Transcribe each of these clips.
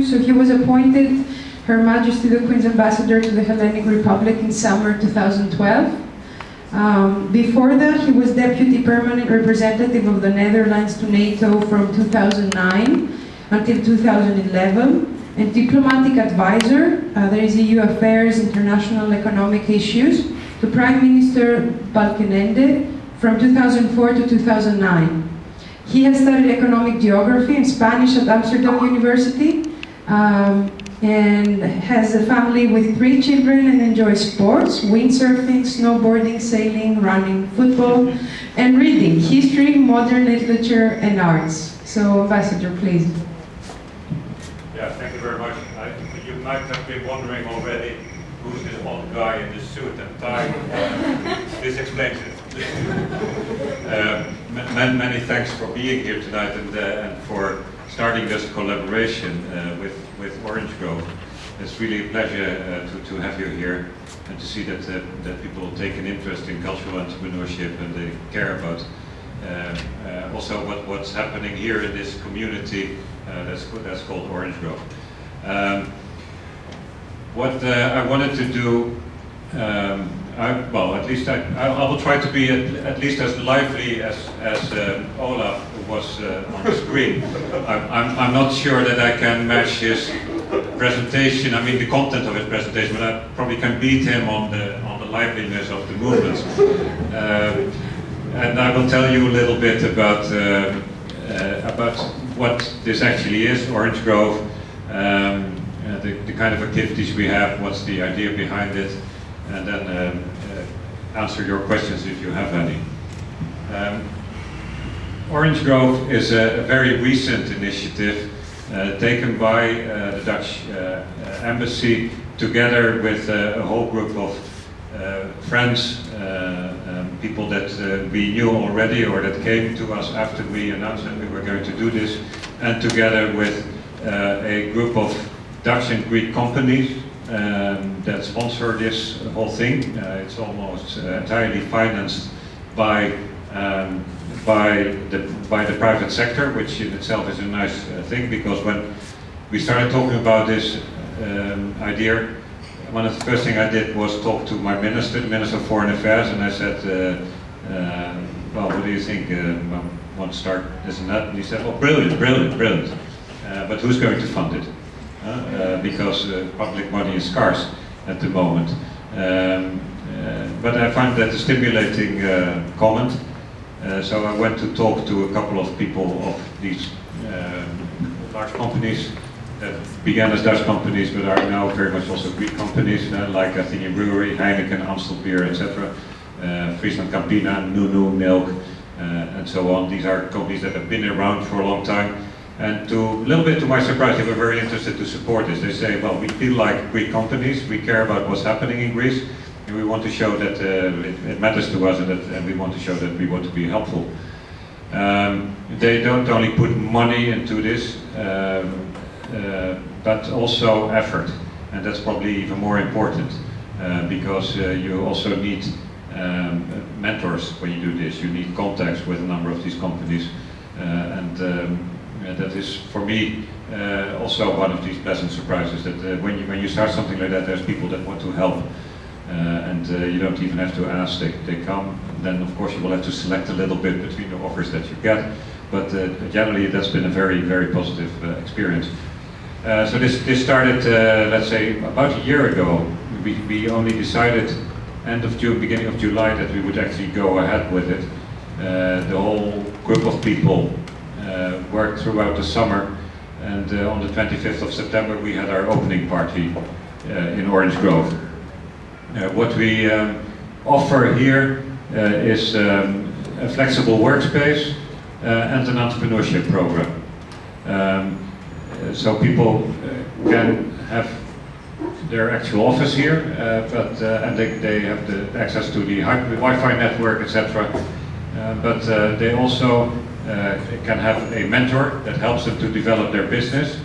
So he was appointed Her Majesty the Queen's Ambassador to the Hellenic Republic in summer 2012. Before that, he was Deputy Permanent Representative of the Netherlands to NATO from 2009 until 2011, and Diplomatic Advisor, there is EU Affairs, International Economic Issues, to Prime Minister Balkenende from 2004 to 2009. He has studied economic geography and Spanish at Amsterdam University, and has a family with 3 children and enjoys sports, windsurfing, snowboarding, sailing, running, football, and reading, history, modern literature, and arts. So, Ambassador, please. Yeah, thank you very much. You might have been wondering already who's this old guy in this suit and tie. This explains it. Many thanks for being here tonight and for starting this collaboration with Orange Grove. It's really a pleasure to have you here and to see that people take an interest in cultural entrepreneurship and they care about also what's happening here in this community that's called Orange Grove. What I wanted to do, I will try to be at least as lively as Olaf was on the screen. I'm not sure that I can match his presentation. I mean the content of his presentation, but I probably can beat him on the liveliness of the movements. And I will tell you a little bit about what this actually is, Orange Grove, the kind of activities we have, what's the idea behind it, and then answer your questions if you have any. Orange Grove is a very recent initiative taken by the Dutch embassy together with a whole group of friends, people that we knew already or that came to us after we announced that we were going to do this, and together with a group of Dutch and Greek companies that sponsor this whole thing. It's almost entirely financed by the private sector, which in itself is a nice thing, because when we started talking about this idea, one of the first things I did was talk to my minister, the Minister of Foreign Affairs, and I said, well, what do you think? Want to start this and that? And he said, well, brilliant, brilliant, brilliant. But who's going to fund it? Because public money is scarce at the moment. But I find that a stimulating comment. So I went to talk to a couple of people of these large companies that began as Dutch companies but are now very much also Greek companies, like Athenian Brewery, Heineken, Amstel Beer, etc. Friesland Campina, Nunu Milk, and so on. These are companies that have been around for a long time. And a little bit to my surprise, they were very interested to support this. They say, well, we feel like Greek companies, we care about what's happening in Greece, and we want to show that it matters to us, and we want to show that we want to be helpful. They don't only put money into this, but also effort, and that's probably even more important, because you also need mentors when you do this. You need contacts with a number of these companies, and that is, for me, also one of these pleasant surprises, that when you start something like that, there's people that want to help. And you don't even have to ask, they come. Then of course you will have to select a little bit between the offers that you get, but generally that's been a very, very positive experience. So this started, let's say, about a year ago. We only decided end of June, beginning of July, that we would actually go ahead with it. The whole group of people worked throughout the summer, and on the 25th of September we had our opening party in Orange Grove. What we offer here is a flexible workspace and an entrepreneurship program. So people can have their actual office here, and they have the access to the Wi-Fi network, etc. But they also can have a mentor that helps them to develop their business.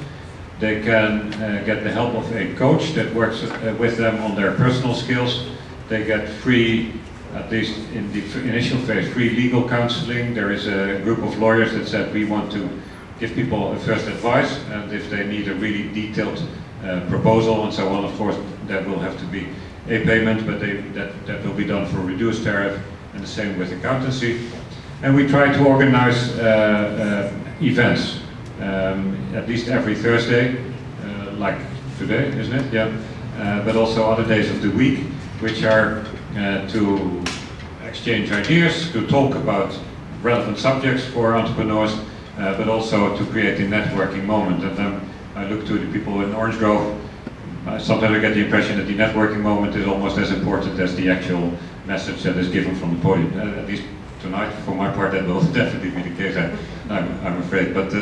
They can get the help of a coach that works with them on their personal skills. They get free, at least in the initial phase, free legal counseling. There is a group of lawyers that said we want to give people a first advice, and if they need a really detailed proposal and so on, of course, that will have to be a payment, but that will be done for reduced tariff, and the same with accountancy. And we try to organize events, at least every Thursday, like today, isn't it? Yeah. But also other days of the week, which are to exchange ideas, to talk about relevant subjects for entrepreneurs, but also to create a networking moment. And then I look to the people in Orange Grove. Sometimes I get the impression that the networking moment is almost as important as the actual message that is given from the podium. At least tonight, for my part, that will definitely be the case, I'm afraid. But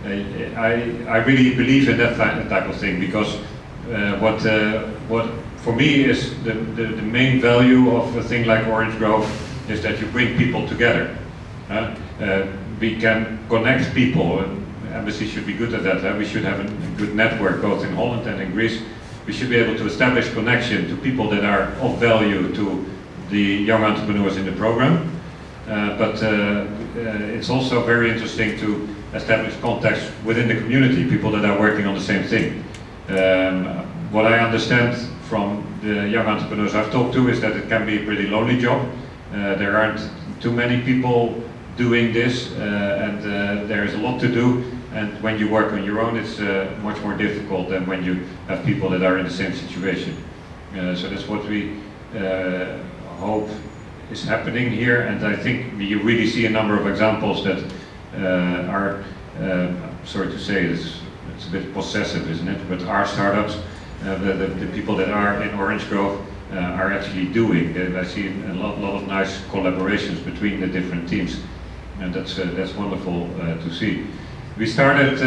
I really believe in that type of thing, because what for me is the main value of a thing like Orange Grove is that you bring people together. We can connect people, and Embassy should be good at that. We should have a good network both in Holland and in Greece. We should be able to establish connection to people that are of value to the young entrepreneurs in the program. But it's also very interesting to establish contacts within the community, people that are working on the same thing. What I understand from the young entrepreneurs I've talked to is that it can be a pretty lonely job. There aren't too many people doing this, and there is a lot to do. And when you work on your own, it's much more difficult than when you have people that are in the same situation. So that's what we hope is happening here, and I think you really see a number of examples that are, sorry to say, it's a bit possessive, isn't it? But our startups, the people that are in Orange Grove are actually doing. I see a lot of nice collaborations between the different teams, and that's wonderful to see. We started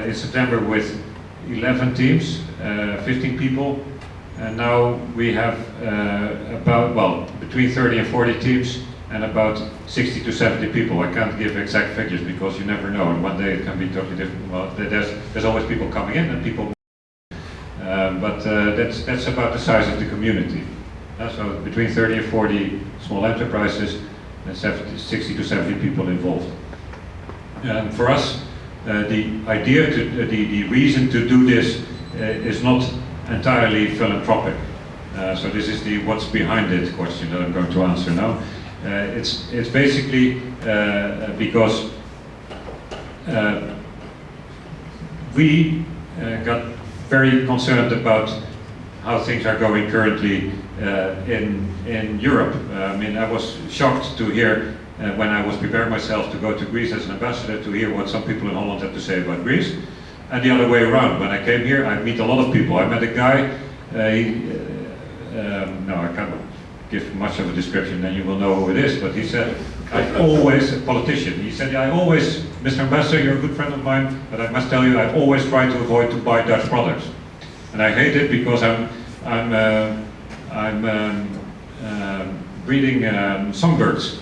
in September with 11 teams, 15 people, and now we have between 30 and 40 teams and about 60 to 70 people. I can't give exact figures because you never know, and one day it can be totally different. Well, there's always people coming in and people, but that's about the size of the community. So between 30 and 40 small enterprises and 60 to 70 people involved. For us, the idea, the reason to do this is not entirely philanthropic. So this is the what's behind it question that I'm going to answer now. It's basically because we got very concerned about how things are going currently in Europe. I mean, I was shocked to hear when I was preparing myself to go to Greece as an ambassador, to hear what some people in Holland had to say about Greece. And the other way around, when I came here, I meet a lot of people. I met a guy, no, I can't give much of a description, then you will know who it is, but he said, I always, a politician, he said, I always, Mr. Ambassador, you're a good friend of mine, but I must tell you, I always try to avoid to buy Dutch products. And I hate it because I'm breeding songbirds.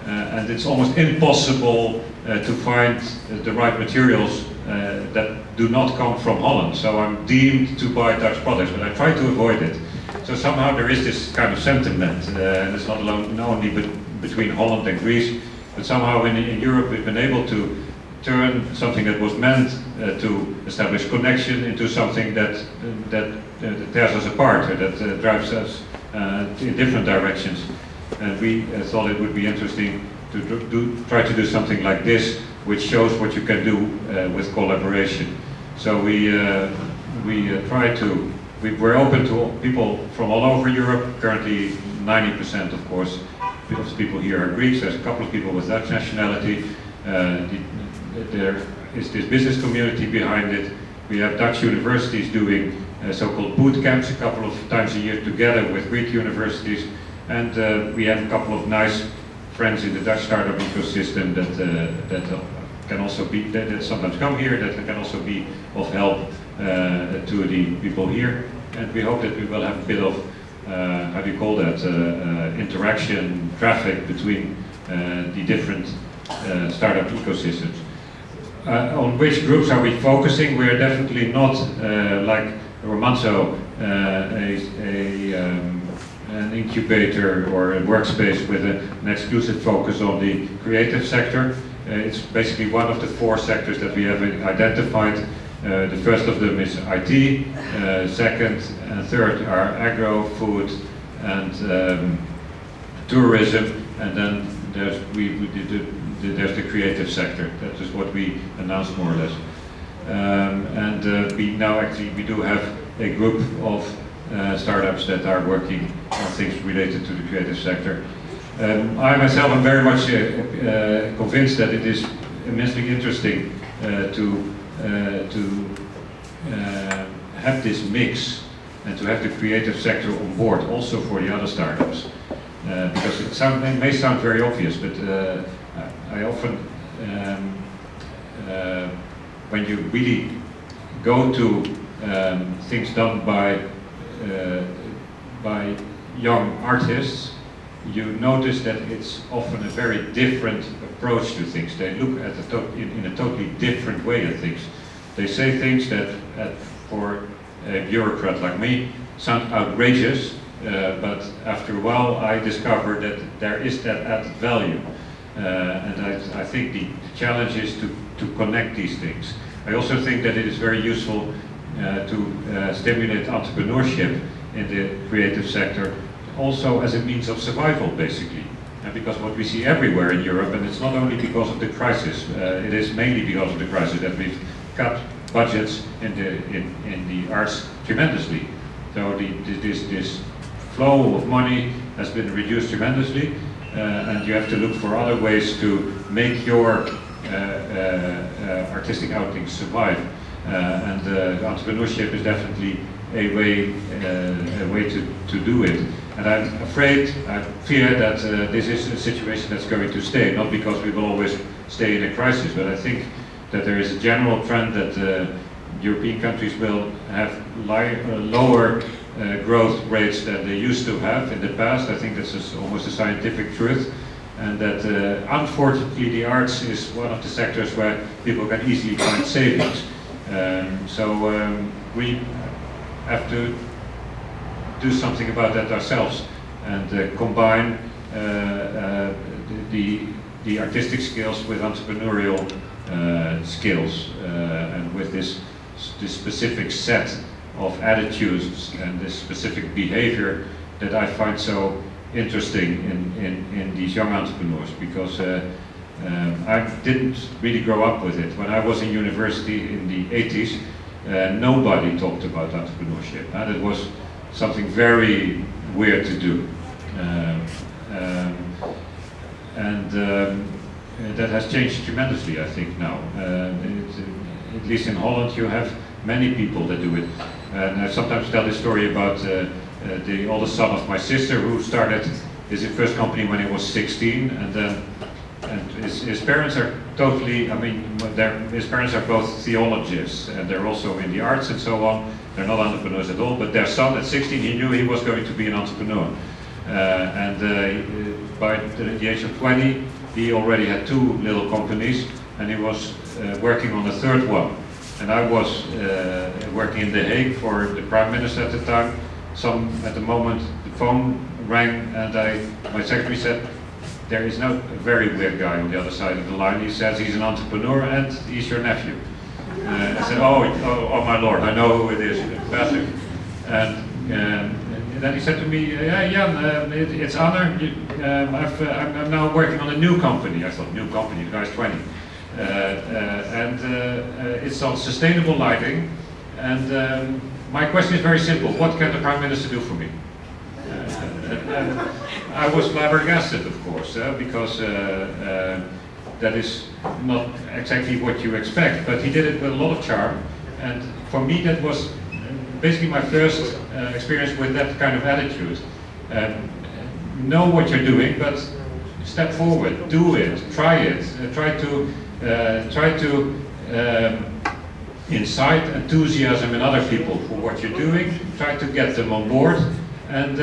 And it's almost impossible to find the right materials that do not come from Holland. So I'm deemed to buy Dutch products, but I try to avoid it. So somehow there is this kind of sentiment, and it's not only between Holland and Greece, but somehow in Europe we've been able to turn something that was meant to establish connection into something that tears us apart, or that drives us in different directions. And we thought it would be interesting to try to do something like this, which shows what you can do with collaboration. So we're open to people from all over Europe. Currently 90%, of course, of the people here are Greeks. There's a couple of people with Dutch nationality. There is this business community behind it. We have Dutch universities doing so-called boot camps a couple of times a year together with Greek universities. And we have a couple of nice friends in the Dutch startup ecosystem that can also be, that sometimes come here, that can also be of help to the people here. And we hope that we will have a bit of, how do you call that, interaction, traffic between the different startup ecosystems. On which groups are we focusing? We're definitely not like Romanzo, an incubator or a workspace with an exclusive focus on the creative sector. It's basically one of the 4 sectors that we have identified. The first of them is IT, second and third are agro, food, and tourism, and then there's there's the creative sector. That is what we announced more or less. We now actually we do have a group of startups that are working on things related to the creative sector. I myself am very much convinced that it is immensely interesting to have this mix and to have the creative sector on board also for the other startups. Because it may sound very obvious, but I often, when you really go to things done by young artists, you notice that it's often a very different approach to things. They look at in a totally different way at things. They say things that, for a bureaucrat like me, sound outrageous, but after a while I discovered that there is that added value. And I think the challenge is to connect these things. I also think that it is very useful to stimulate entrepreneurship in the creative sector, also as a means of survival, basically. Because what we see everywhere in Europe, and it's not only because of the crisis, it is mainly because of the crisis that we've cut budgets in the arts tremendously. So this flow of money has been reduced tremendously, and you have to look for other ways to make your artistic outings survive. And entrepreneurship is definitely a way to do it. And I fear that this is a situation that's going to stay, not because we will always stay in a crisis, but I think that there is a general trend that European countries will have lower growth rates than they used to have in the past. I think this is almost a scientific truth, and that unfortunately the arts is one of the sectors where people can easily find savings. We have to do something about that ourselves and combine the artistic skills with entrepreneurial skills and with this specific set of attitudes and this specific behavior that I find so interesting in these young entrepreneurs, because I didn't really grow up with it. When I was in university in the 80s, nobody talked about entrepreneurship, and it was something very weird to do. That has changed tremendously, I think, now. At least in Holland you have many people that do it. And I sometimes tell this story about the oldest son of my sister, who started his first company when he was 16, and his parents are totally, his parents are both theologians, and they're also in the arts and so on. They're not entrepreneurs at all, but their son at 16, he knew he was going to be an entrepreneur. By the age of 20, he already had 2 little companies, and he was working on the 3rd one. And I was working in The Hague for the Prime Minister at the time. At the moment, the phone rang, and my secretary said, there is now a very weird guy on the other side of the line. He says he's an entrepreneur and he's your nephew. I said, oh my lord, I know who it is, Patrick. And then he said to me, yeah, Jan, it's Anna. I'm now working on a new company. I thought, new company, the guy's 20. It's on sustainable lighting. And my question is very simple. What can the Prime Minister do for me? And I was flabbergasted, of course, because that is not exactly what you expect, but he did it with a lot of charm, and for me that was basically my first experience with that kind of attitude. Know what you're doing, but step forward, do it, try it, try to incite enthusiasm in other people for what you're doing, try to get them on board, and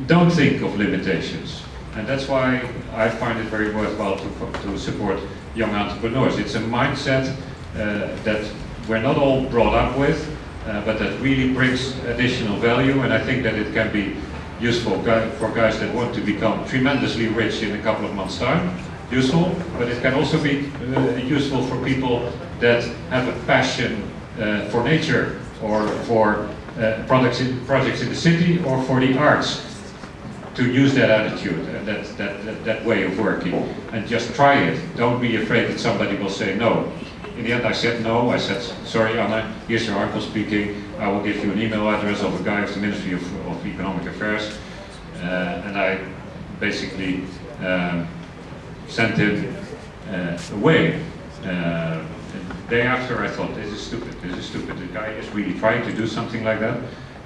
don't think of limitations. And that's why I find it very worthwhile to support young entrepreneurs. It's a mindset that we're not all brought up with, but that really brings additional value, and I think that it can be useful for guys that want to become tremendously rich in a couple of months' time. useful, but it can also be useful for people that have a passion for nature or for projects in the city or for the arts, to use that attitude and that way of working, and just try it. Don't be afraid that somebody will say no. In the end I said no. I said, sorry Anna, here's your uncle speaking. I will give you an email address of a guy of the Ministry of Economic Affairs. And I basically sent him away. The day after I thought, this is stupid. The guy is really trying to do something like that.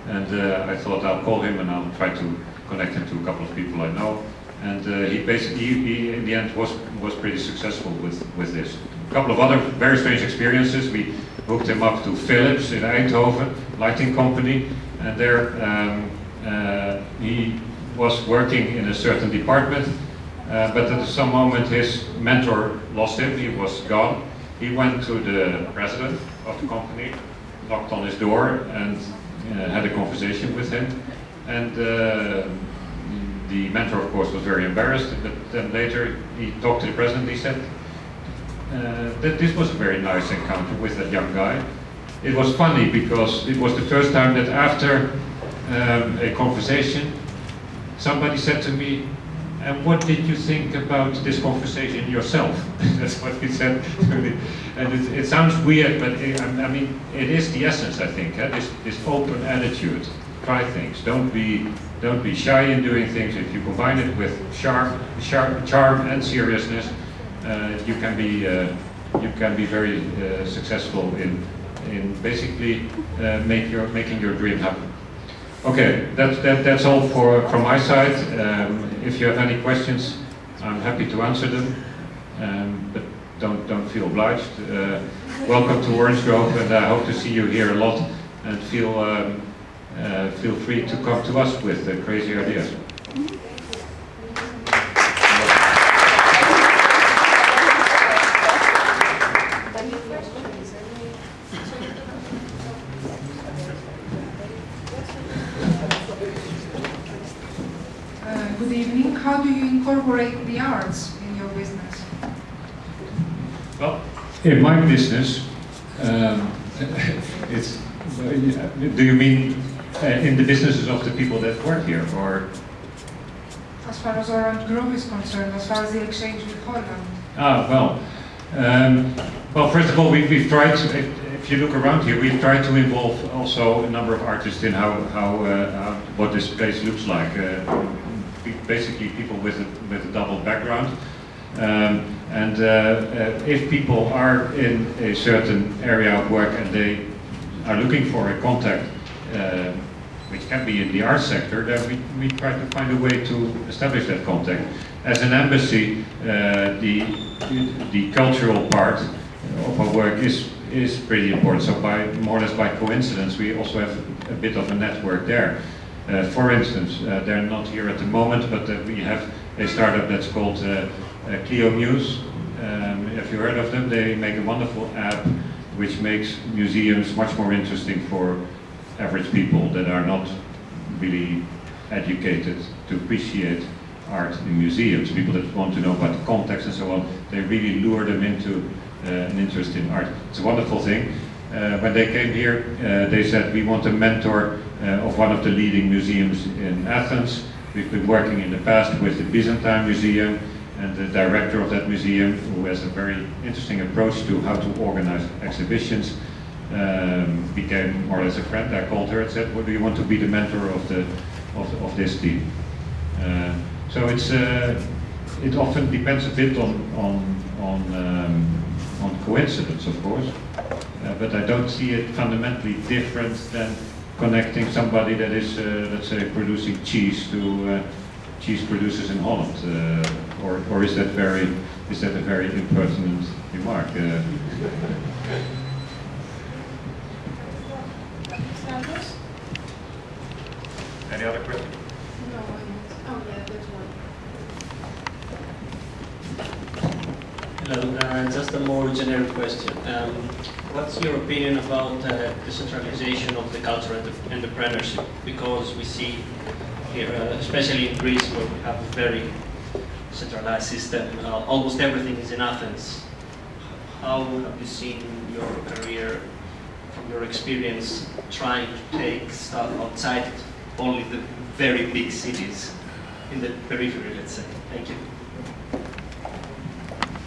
And I thought I'll call him and I'll try to connect him to a couple of people I know. And he in the end was pretty successful with this. A couple of other very strange experiences. We hooked him up to Philips in Eindhoven, lighting company, and there he was working in a certain department, but at some moment his mentor lost him. He was gone. He went to the president of the company, knocked on his door, and had a conversation with him. And the mentor, of course, was very embarrassed, but then later he talked to the president. He said that this was a very nice encounter with that young guy. It was funny because it was the first time that after a conversation, somebody said to me, and what did you think about this conversation yourself? That's what he said to me. And it sounds weird, but I mean, it is the essence, I think. This open attitude. Try things. Don't be shy in doing things. If you combine it with charm and seriousness, you can be very successful in basically making your dream happen. Okay, that's all from my side. If you have any questions, I'm happy to answer them, but don't feel obliged. Welcome to Orange Grove, and I hope to see you here a lot, and feel free to come to us with crazy ideas. Good evening. How do you incorporate the arts in your business? Well, in my business, it's. Do you mean in the businesses of the people that work here, or? As far as Orange Grove is concerned, as far as the exchange with Holland. Well, first of all, we've tried to, if you look around here, we've tried to involve also a number of artists in how what this place looks like. Basically, people with a double background. If people are in a certain area of work and they are looking for a contact, which can be in the arts sector, then we try to find a way to establish that contact. As an embassy, the cultural part of our work is pretty important. So more or less by coincidence, we also have a bit of a network there. For instance, they're not here at the moment, but we have a startup that's called Clio Muse. Have you heard of them? They make a wonderful app which makes museums much more interesting for average people that are not really educated to appreciate art in museums. People that want to know about the context and so on, they really lure them into an interest in art. It's a wonderful thing. When they came here, they said, we want a mentor of one of the leading museums in Athens. We've been working in the past with the Byzantine Museum, and the director of that museum, who has a very interesting approach to how to organize exhibitions, became more or less a friend. I called her and said, well, do you want to be the mentor of this team? So it often depends a bit on coincidence, of course, but I don't see it fundamentally different than connecting somebody that is, let's say, producing cheese to cheese producers in Holland, or is that a very impertinent remark? Any other questions? No. Oh yeah, there's one. Hello, just a more generic question. What's your opinion about decentralization of the culture and the entrepreneurship? Because we see here, especially in Greece, where we have a very centralized system. Almost everything is in Athens. How have you seen your career, from your experience, trying to take stuff outside only the very big cities, in the periphery, let's say? Thank you.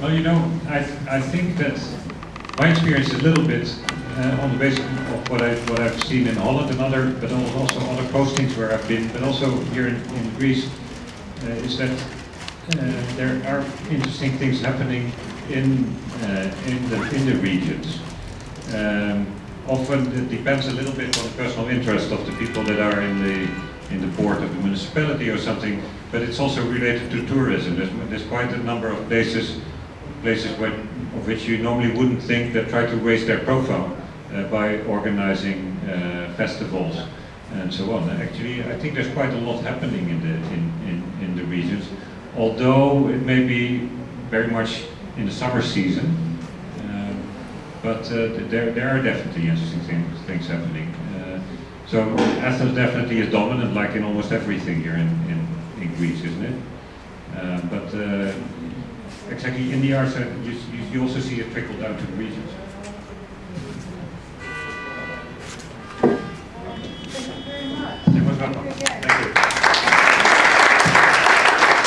Well, you know, I think that my experience is a little bit on the basis of what I've seen in Holland and but also other postings where I've been, but also here in Greece, is that there are interesting things happening in the regions. Often it depends a little bit on the personal interest of the people that are in the board of the municipality or something, but it's also related to tourism. There's quite a number of places of which you normally wouldn't think that try to raise their profile by organizing festivals and so on. Actually, I think there's quite a lot happening in the regions, although it may be very much in the summer season. But there are definitely interesting things happening. So Athens definitely is dominant, like in almost everything here in Greece, isn't it? But exactly in the arts, you also see it trickle down to the regions. Thank you very much. You're most welcome. Thank you.